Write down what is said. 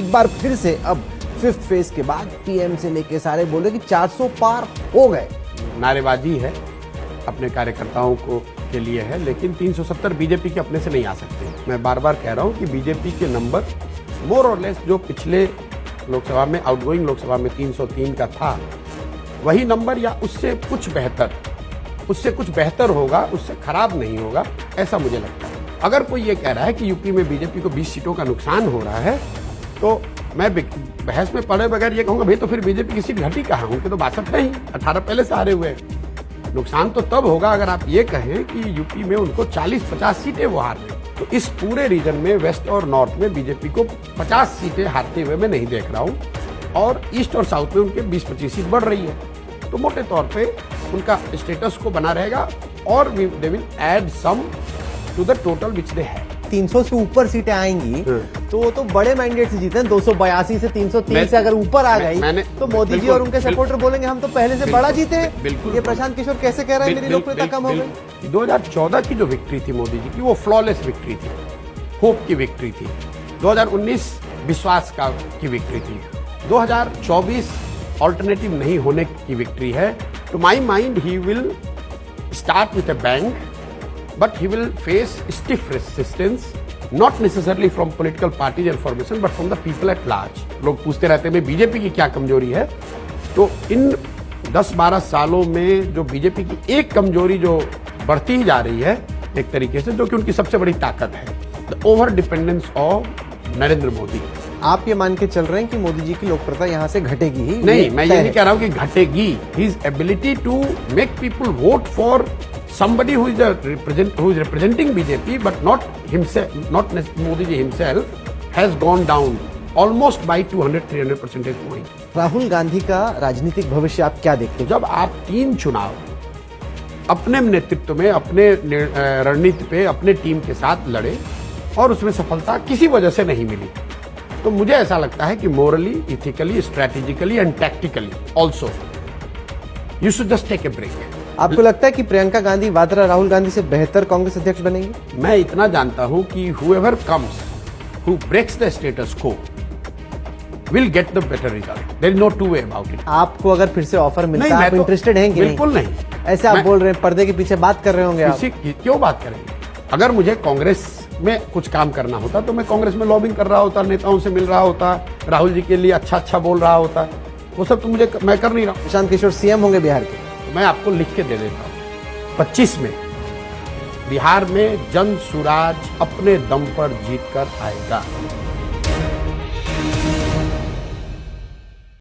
एक बार फिर से अब 5th फेज के बाद पीएम से लेके सारे बोले कि 400 पार हो गए। नारेबाजी है, अपने कार्यकर्ताओं को के लिए है, लेकिन 370 बीजेपी के अपने से नहीं आ सकते। मैं बार बार कह रहा हूं कि बीजेपी के नंबर मोर और लेस जो पिछले लोकसभा में, आउटगोइंग लोकसभा में 303 का था, वही नंबर या उससे कुछ बेहतर होगा, उससे खराब नहीं होगा, ऐसा मुझे लगता है। अगर कोई ये कह रहा है कि यूपी में बीजेपी को 20 सीटों का नुकसान हो रहा है, तो मैं बहस में पड़े बगैर ये कहूंगा, भाई तो फिर बीजेपी की सीट घटी कहाँ? उनके तो 62 है ही, 18 पहले से हारे हुए हैं। नुकसान तो तब होगा अगर आप ये कहें कि यूपी में उनको 40-50 सीटें वो हार रहे। तो इस पूरे रीजन में, वेस्ट और नॉर्थ में बीजेपी को 50 सीटें हारते हुए मैं नहीं देख रहा हूं, और ईस्ट और साउथ में उनके 20-25 सीट बढ़ रही है। तो मोटे तौर पे उनका स्टेटस को बना रहेगा, और they will add some to the total which they have. 300 से ऊपर सीटें आएंगी तो बड़े मैंडेट से जीते हैं। 282 से 303 से अगर ऊपर आ गई तो मोदी जी और उनके सपोर्टर बोलेंगे हम तो पहले से बड़ा जीते हैं। ये प्रशांत किशोर कैसे कह रहे हैं मेरी लोकप्रियता कम हो गई? 2014 की जो विक्ट्री थी मोदी जी की, वो फ्लॉलेस विक्ट्री थी, होप की विक्ट्री थी। 2019 विश्वास की विक्ट्री थी। 2024 ऑल्टरनेटिव नहीं होने की विक्ट्री है। To my mind he will start with a bang, but he will face stiff resistance, not necessarily from political parties and formation, but from the people at large. लोग पूछते रहते हैं BJP की क्या कमजोरी है, तो इन 10-12 सालों में जो बीजेपी की एक कमजोरी जो बढ़ती ही जा रही है एक तरीके से, जो कि उनकी सबसे बड़ी ताकत है, the over dependence of Narendra Modi. आप ये मान के चल रहे हैं कि मोदी जी की लोकप्रियता यहाँ से घटेगी ही? नहीं, मैं ये नहीं कह रहा हूँ कि घटेगी। His ability to make people vote for somebody who is representing BJP, but not himself, not Modi ji himself, has gone down almost by 200-300 percentage point. Rahul Gandhi का राजनीतिक भविष्य आप क्या देखते हैं? जब आप 3 चुनाव अपने नेतृत्व में, अपने रणनीति पे, अपने टीम के साथ लड़े और उसमें सफलता किसी वजह से नहीं मिली, तो मुझे ऐसा लगता है कि morally, ethically, strategically and tactically also you should just take a break. आपको लगता है कि प्रियंका गांधी वाड्रा राहुल गांधी से बेहतर कांग्रेस अध्यक्ष बनेंगी? मैं इतना जानता हूं कि whoever comes who breaks the status quo will get the better result. There is no two way about it. आपको अगर फिर से ऑफर मिलता है, आप इंटरेस्टेड हैं कि नहीं? बिल्कुल नहीं। ऐसे आप बोल रहे हैं, पर्दे के पीछे बात कर रहे होंगे आप। क्यों बात करेंगे? अगर मुझे कांग्रेस में कुछ काम करना होता तो मैं कांग्रेस में लॉबिंग कर रहा होता, नेताओं से मिल रहा होता, राहुल जी के लिए अच्छा बोल रहा होता। वो सब तो मैं कर नहीं रहा। प्रशांत किशोर सीएम होंगे बिहार के? मैं आपको लिख के दे देता हूं, 25 में बिहार में जन सुराज अपने दम पर जीत कर आएगा।